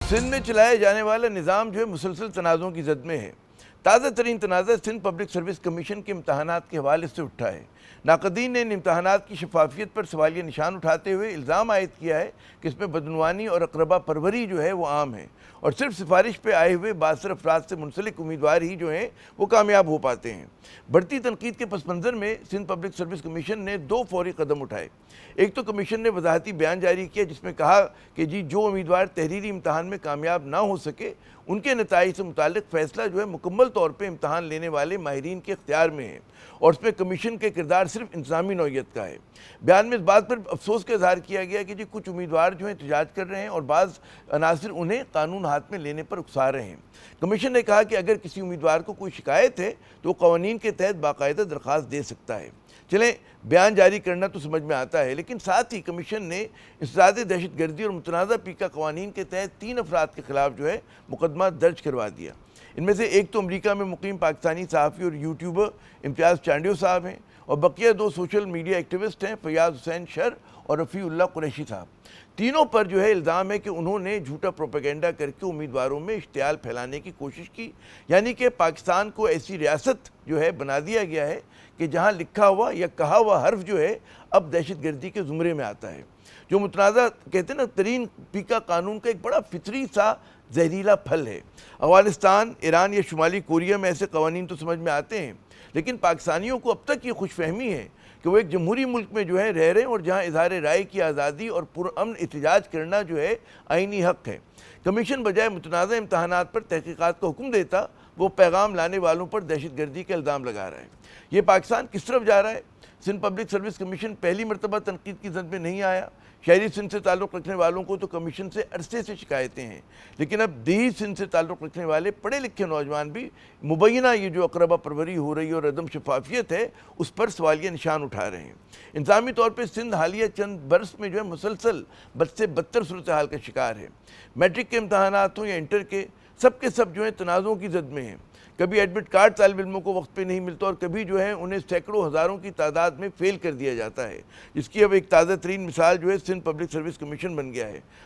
सिंध में चलाया जाने वाला निज़ाम जो है मुसलसल तनाज़ों की जद में है। ताज़ा तरीन तनाज़ा सिंध पब्लिक सर्विस कमीशन के इम्तहानात के हवाले से उठा है। नाक़दीन ने इन इम्तहानात की शफाफियत पर सवालिया निशान उठाते हुए इल्ज़ाम आयद किया है कि इसमें बदनवानी और अक़रबा परवरी जो है वो आम है और सिर्फ सिफारिश पे आए हुए बासर अफराद से मुंसलिक उम्मीदवार ही जो हैं वो कामयाब हो पाते हैं। बढ़ती तनकीद के पस मंज़र में सिंध पब्लिक सर्विस कमीशन ने दो फौरी कदम उठाए। एक तो कमीशन ने वजाहती बयान जारी किया जिसमें कहा कि जी जो उम्मीदवार तहरीरी इम्तहान में कामयाब ना हो सके उनके नताइज से मुतालिक फ़ैसला जो है मुकम्मल तौर पर इम्तहान लेने वाले माहिरीन के इख्तियार में है और उसमें कमीशन के किरदार सिर्फ इंतज़ामी नौइयत का है। बयान में इस बात पर अफसोस का इजहार किया गया कि जी कुछ उम्मीदवार जो हैं एहतजाज कर रहे हैं और बाज़ अनासिर उन्हें कानून हाथ में लेने पर उकसा रहे हैं। कमीशन ने कहा कि अगर किसी उम्मीदवार को कोई शिकायत है तो कवानीन के तहत बाकायदा दरख्वास्त दे सकता है। चलें, बयान जारी करना तो समझ में आता है, लेकिन साथ ही कमीशन ने इंसदाद दहशत गर्दी और मुतनाज़ा पीका कवानीन के तहत 3 अफराद के खिलाफ जो है मुकदमा दर्ज करवा दिया। इनमें से एक तो अमरीका में मुकीम पाकिस्तानी सहाफ़ी और यूट्यूबर इम्तियाज़ चांडियो साहब हैं और बकिया 2 सोशल मीडिया एक्टिविस्ट हैं, फयाज़ हुसैन शर और रफ़ीउल्लाह कुरैशी साहब। तीनों पर जो है इल्ज़ाम है कि उन्होंने झूठा प्रोपेगेंडा करके उम्मीदवारों में इश्तियाल फैलाने की कोशिश की, यानी कि पाकिस्तान को ऐसी रियासत जो है बना दिया गया है कि जहां लिखा हुआ या कहा हुआ हर्फ जो है अब दहशतगर्दी के ज़ुमरे में आता है। जो मुतनाज़ा कहते हैं ना तरीन पीका कानून का एक बड़ा फितरी सा जहरीला फल है। अफ़गानिस्तान, ईरान या शुमाली कोरिया में ऐसे कवानीन तो समझ में आते हैं, लेकिन पाकिस्तानियों को अब तक ये खुशफहमी है कि वो एक जमहूरी मुल्क में जो है रह रहे हैं और जहाँ इज़हार राय की आज़ादी और पुरअमन एहतजाज करना जो है आइनी हक़ है। कमीशन बजाय मुतनाज़ा इम्तहानात पर तहक़ीक़ात का हुक्म देता वो पैगाम लाने वालों पर दहशतगर्दी का इल्ज़ाम लगा रहा है। ये पाकिस्तान किस तरफ जा रहा है? सिंध पब्लिक सर्विस कमीशन पहली मरतबा तनकीद की जद में नहीं आया। शहरी सिंध से ताल्लुक़ रखने वालों को तो कमीशन से अरसे से शिकायतें हैं, लेकिन अब देही सिंध से ताल्लुक़ रखने वाले पढ़े लिखे नौजवान भी मुबैना ये जो अक़रबा परवरी हो रही है और अदम शफाफियत है उस पर सवालिया निशान उठा रहे हैं। इंतज़ामी तौर पर सिंध हालिया चंद बरस में जो है मुसलसल बद से बदतर सूरत हाल का शिकार है। मैट्रिक के इम्तहानात हों या इंटर के, सब जो हैं तनाज़ों की जद में हैं। कभी एडमिट कार्ड तालिब इल्मों को वक्त पे नहीं मिलता और कभी जो है उन्हें सैकड़ों हज़ारों की तादाद में फ़ेल कर दिया जाता है, जिसकी अब एक ताज़ा तरीन मिसाल जो है सिंध पब्लिक सर्विस कमीशन बन गया है।